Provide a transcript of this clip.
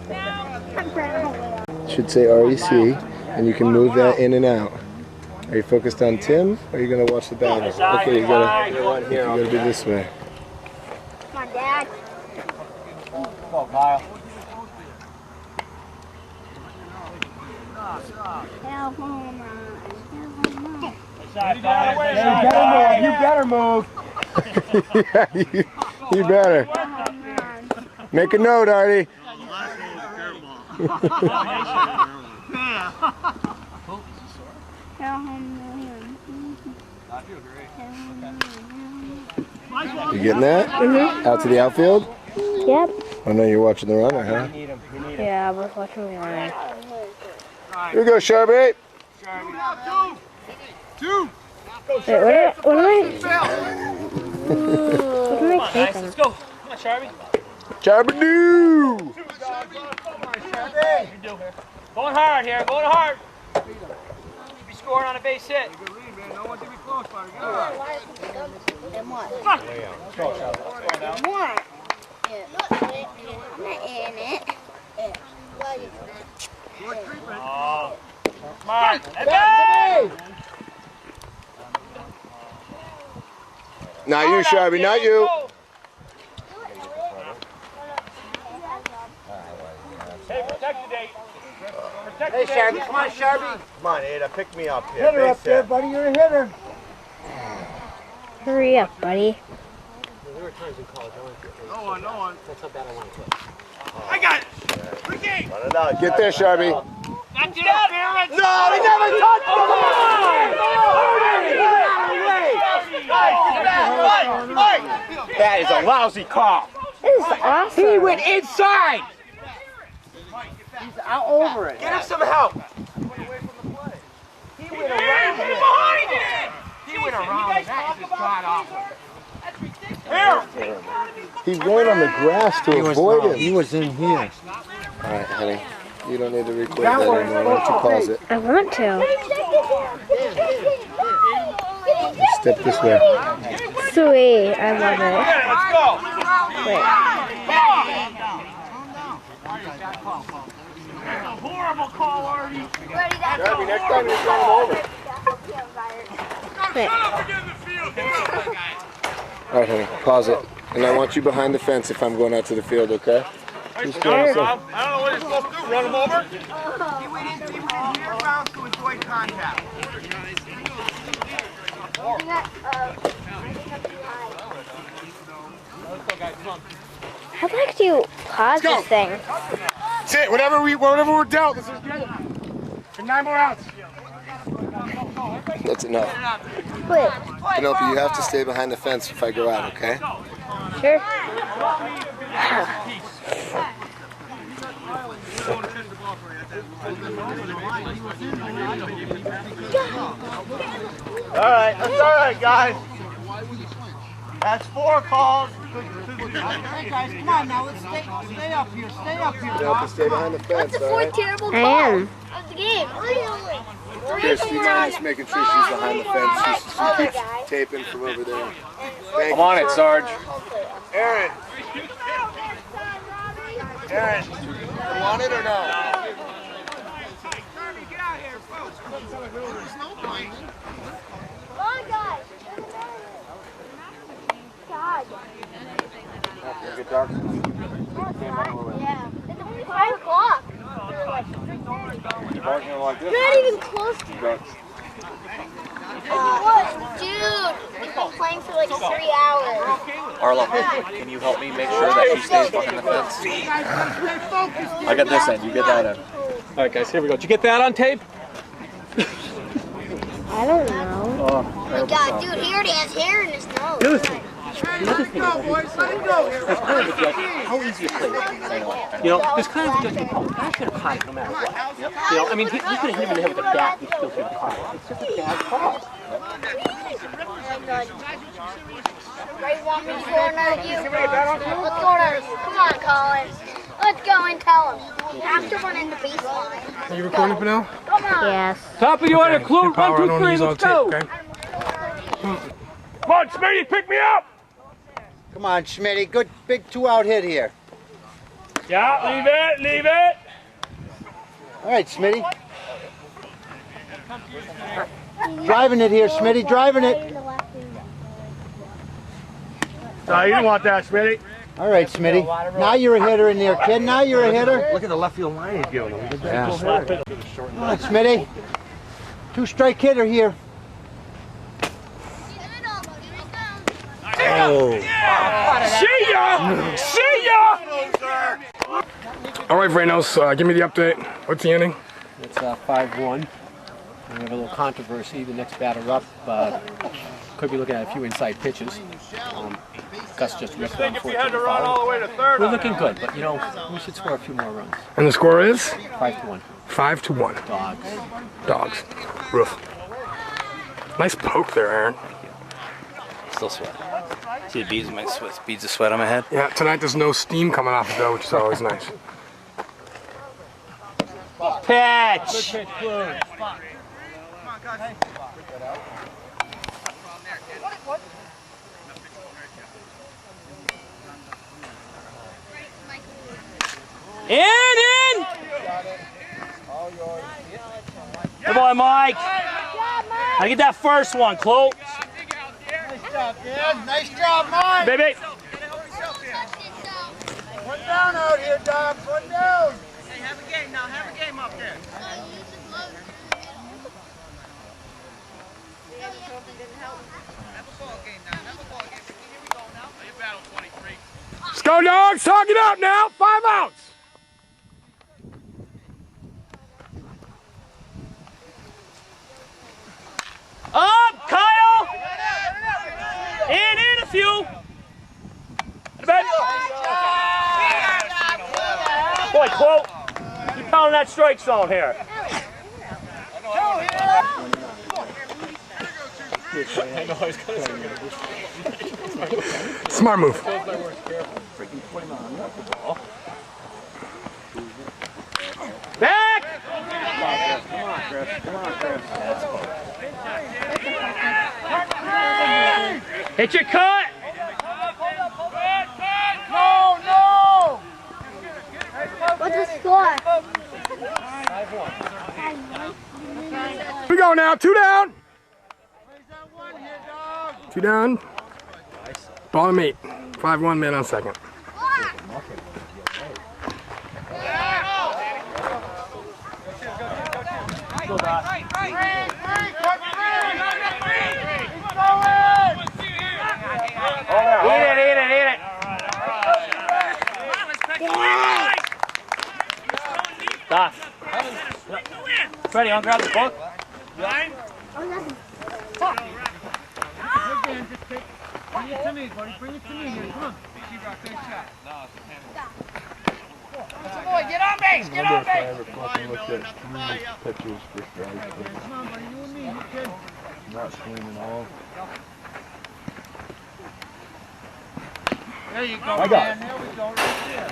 It should say REC, and you can move that in and out. Are you focused on Tim, or are you going to watch the battle? Okay, you gotta be this way. Come on, Dad. Come on, Kyle. You better move. Yeah, you better. Make a note, Artie. You getting that? Mm-hmm. Out to the outfield? Yep. I know you're watching the runner, huh? Yeah, I was watching the runner. Here we go, Sharpie. Two. Wait, what am I taking? Let's go. Come on, Sharpie. Sharpie-doo! Going hard here, going hard. Should be scoring on a base hit. Good lead, man. No one should be close, buddy. Go. And what? Come on. More. I'm not in it. Oh. Come on. Hey! Not you, Sharpie, not you. Hey, protect the date. Protect Hey, the Sharpie. date. Come on, Sharpie. Come on, Ada, pick me up here. Hitter up there, buddy. You're a hitter. Hurry up, buddy. No one. That's how bad I want to play. I got it. Ricky. Run it out. Get there, Sharpie. That's interference. No, he never touched the That is a lousy call. This is awesome. He went inside. He's out over it. Get him some help. He went around it. He went around it. That just got off. He ran on the grass to avoid him. He was in here. All right, honey. You don't need to record that anymore. Why don't you pause it? I want to. Step this way. Sweet. I love it. Let's go. Wait. That's a horrible call, Artie. Sharpie, next time you run him over. Wait. All right, honey. Pause it. And I want you behind the fence if I'm going out to the field, okay? Just doing I something. don't know what he's supposed to do. Run him over? He went in here bounds to avoid contact. I'd like to pause this thing. That's it. Whatever we're dealt, this is good. For 9 more outs. That's enough. Wait. Penelope, you have to stay behind the fence if I go out, okay? Sure. That's all right, guys. That's 4 calls. Hey, guys, come on now. Let's stay up here. Stay up here. You have to stay behind the fence, all right? Terrible I am. of the game. Chris, you mind just making sure she's behind the fence? She keeps taping from over there. Thank I'm on it, Sarge. Aaron. Aaron, you want it or no? Come on, guys. God. Yeah. It's only 5 o'clock. You're not even close to it. What? Dude, we've been playing for like 3 hours. Arlo, can you help me make sure that she stays behind the fence? I got this end, you get that end. All right, guys, here we go. Did you get that on tape? I don't know. Oh my God, dude, he already has hair in his nose. Let it go, boys. Let it go. How easy is it? You know, there's kind of a judgment call. I should have caught it no matter what. You know, I mean, he could have hit him in the head with a bat and still should have caught it. It's just a bad call. Ray want me to go another you. Let's go another you. Come on, Colin. Let's go and tell him. You have to run in the baseline. Are you recording, Pinnell? Come on. Yes. Top of the order, clue, 1, 2, 3, let's go. Come on, Smitty, pick me up. Come on, Schmitty. Good big 2-out hit here. Yeah, leave it, leave it. All right, Smitty. Driving it here, Smitty, driving it. No, you didn't want that, Smitty. All right, Smitty. Now you're a hitter in there, kid. Now you're a hitter. Look at the left field line he's giving him. Yeah. Come on, Smitty. 2-strike hitter here. Oh. See ya! See ya! All right, Vrenos, give me the update. What's the inning? It's 5-1. We have a little controversy. The next batter up could be looking at a few inside pitches. Gus just ripped one for We're looking good, but you know, we should score a few more runs. And the score is? 5-1. 5-1. Dogs. Dogs. Roof. Nice poke there, Aaron. Still sweat. See the beads of sweat on my head? Yeah, tonight there's no steam coming off the dough, which is always nice. Pitch! In! Good boy, Mike. I get that first one, close. Nice job, Dad. Nice job, Mike. Baby. Put down out here, Dom. Put down. Hey, have a game now. Have a game up there. Let's go, dogs. Talk it out now. 5 outs. Up, Kyle! In a few. Boy, quote. Keep pounding that strike zone here. Smart move. Back! Come on, Chris. Come on, Chris. Hit your cut! No, no. What's the score? We go now. 2 down. 2 down. Bottom 8. 5-1, man on second. Eat it. Stop. Freddie, want to grab the book? Bring it to me, buddy. Bring it to me here. Come on. Boy, get on base! Get on base! Come on, buddy. You and me. You kid. Not swinging all. There you go, man. There we go. Right there.